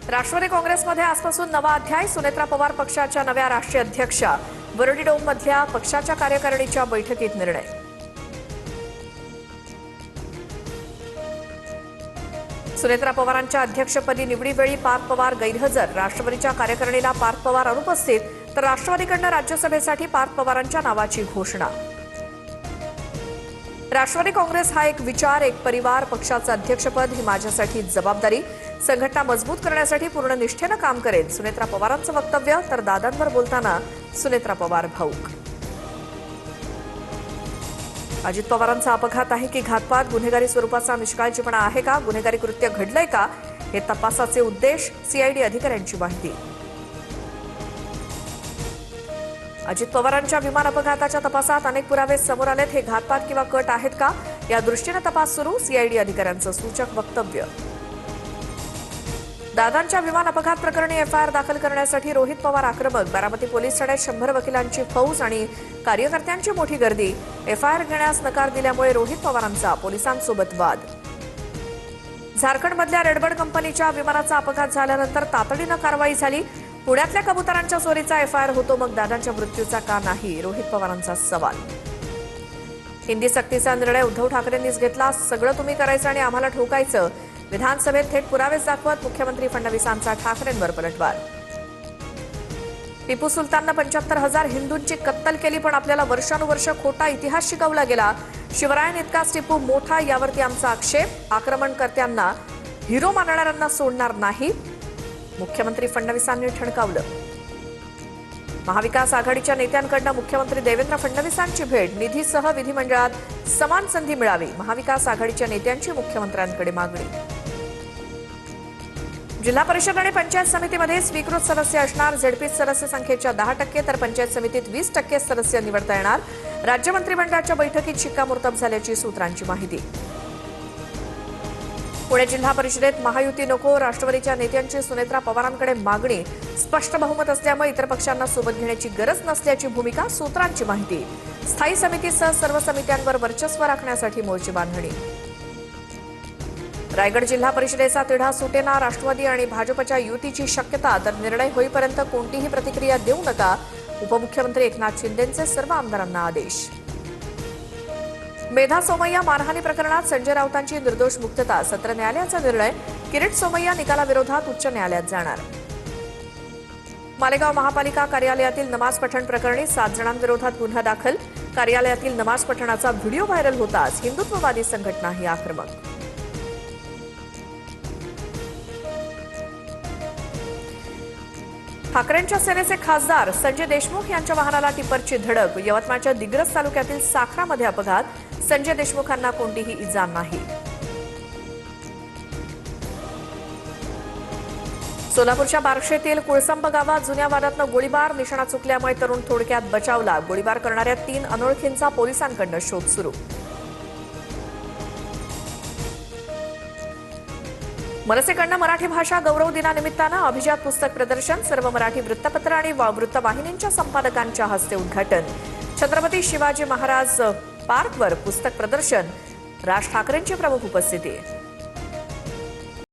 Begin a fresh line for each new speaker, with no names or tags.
राष्ट्रवादी काँग्रेसमध्ये आजपासून नवा अध्याय. सुनेत्रा पवार पक्षाच्या नव्या राष्ट्रीय अध्यक्षा. वरळी डोममधल्या पक्षाच्या कार्यकारिणीच्या बैठकीत निर्णय. सुनेत्रा पवारांच्या अध्यक्षपदी निवडीवेळी पार्थ पवार गैरहजर. राष्ट्रवादीच्या कार्यकारिणीला पार्थ पवार अनुपस्थित, तर राष्ट्रवादीकडून राज्यसभेसाठी पार्थ पवारांच्या नावाची घोषणा. राष्ट्रवादी काँग्रेस हा एक विचार, एक परिवार. पक्षाचं अध्यक्षपद ही माझ्यासाठी जबाबदारी. संघटना मजबूत करण्यासाठी पूर्ण निष्ठेनं काम करेल. सुनेत्रा पवारांचं वक्तव्य. तर दादांवर बोलताना सुनेत्रा पवार भाऊक. अजित पवारांचा अपघात आहे की घातपात? गुन्हेगारी स्वरूपाचा निष्काळजीपणा आहे का? गुन्हेगारी कृत्य घडलंय का? हे तपासाचे उद्देश. सीआयडी अधिकाऱ्यांची माहिती. अजित पवारांच्या विमान अपघाताच्या तपासात अनेक पुरावे समोर आलेत. हे घातपात किंवा कट आहेत का, या दृष्टीने तपास सुरू. सीआयडी अधिकाऱ्यांचं सूचक वक्तव्य. दादांच्या विमान अपघात प्रकरणी एफआयआर दाखल करण्यासाठी रोहित पवार आक्रमक. बारामती पोलीस ठाण्यात 100 वकिलांची फौज आणि कार्यकर्त्यांची मोठी गर्दी. एफआयआर घेण्यास नकार दिल्यामुळे रोहित पवारांचा पोलिसांसोबत वाद. झारखंडमधल्या रेडबर्ड कंपनीच्या विमानाचा अपघात झाल्यानंतर तातडीनं कारवाई झाली. पुण्यातल्या कबुतरांच्या चोरीचा एफआयआर होतो, मग दादांच्या मृत्यूचा का नाही? रोहित पवारांचा सवाल. हिंदी सक्तीचा निर्णय उद्धव ठाकरेंनीच घेतला. सगळं तुम्ही करायचं आणि आम्हाला ठोकायचं. विधानसभेत थेट पुरावेच दाखवत मुख्यमंत्री फडणवीसांचा ठाकरेंवर पलटवार. टिपू सुलताननं 75,000 हिंदूंची कत्तल केली, पण आपल्याला वर्षानुवर्ष खोटा इतिहास शिकवला गेला. शिवरायांइतकाच टिपू मोठा, यावरती आमचा आक्षेप. आक्रमणकर्त्यांना हिरो मानणाऱ्यांना सोडणार नाही, मुख्यमंत्री फडणवीसांनी ठणकावलं. महाविकास आघाडीच्या नेत्यांकडून मुख्यमंत्री देवेंद्र फडणवीसांची भेट. निधीसह विधिमंडळात समान संधी मिळावी. महाविकास आघाडीच्या नेत्यांची मुख्यमंत्र्यांकडे मागणी. जिल्हा परिषद आणि पंचायत समितीमध्ये स्वीकृत सदस्य असणार. झेडपी सदस्य संख्येच्या 10%, तर पंचायत समितीत 20% सदस्य निवडता येणार. राज्य मंत्रिमंडळाच्या बैठकीत शिक्कामोर्तब झाल्याची सूत्रांची माहिती. पुणे जिल्हा परिषदेत महायुती नको. राष्ट्रवादीच्या नेत्यांची सुनेत्रा पवारांकडे मागणी. स्पष्ट बहुमत असल्यामुळे इतर पक्षांना सोबत घेण्याची गरज नसल्याची भूमिका. सूत्रांची माहिती. स्थायी समितीसह सर्व समित्यांवर वर्चस्व राखण्यासाठी मोर्चे बांधणी. रायगड जिल्हा परिषदेचा तिढा सुटेना. राष्ट्रवादी आणि भाजपच्या युतीची शक्यता, तर निर्णय होईपर्यंत कोणतीही प्रतिक्रिया देऊ नका. उपमुख्यमंत्री एकनाथ शिंदेंचे सर्व आमदारांना आदेश. मेधा सोमय्या मारहाणी प्रकरणात संजय राऊतांची निर्दोष मुक्तता. सत्र न्यायालयाचा निर्णय. किरीट सोमय्या निकालाविरोधात उच्च न्यायालयात जाणार. मालेगाव महापालिका कार्यालयातील नमाज पठण प्रकरणी 7 जणांविरोधात गुन्हा दाखल. कार्यालयातील नमाज पठणाचा व्हिडिओ व्हायरल होताच हिंदुत्ववादी संघटनाही आक्रमक. ठाकरेंच्या सेनेचे खासदार संजय देशमुख यांच्या वाहनाला टिप्परची धडक. यवतमाळच्या दिग्रस तालुक्यातील साखरामध्ये अपघात. संजय देशमुखांना कोणतीही इजा नाही. सोलापूरच्या बार्शीतील कुळसंब गावात जुन्या वादातनं गोळीबार. निशाणा चुकल्यामुळे तरुण थोडक्यात बचावला. गोळीबार करणाऱ्या 3 अनोळखींचा पोलिसांकडून शोध सुरू. मनसेकडून मराठी भाषा गौरव दिनानिमित्तानं अभिजात पुस्तक प्रदर्शन. सर्व मराठी वृत्तपत्र आणि वृत्तवाहिनींच्या संपादकांच्या हस्ते उद्घाटन. छत्रपती शिवाजी महाराज पार्कवर पुस्तक प्रदर्शन. राज ठाकरेंची प्रमुख उपस्थिती.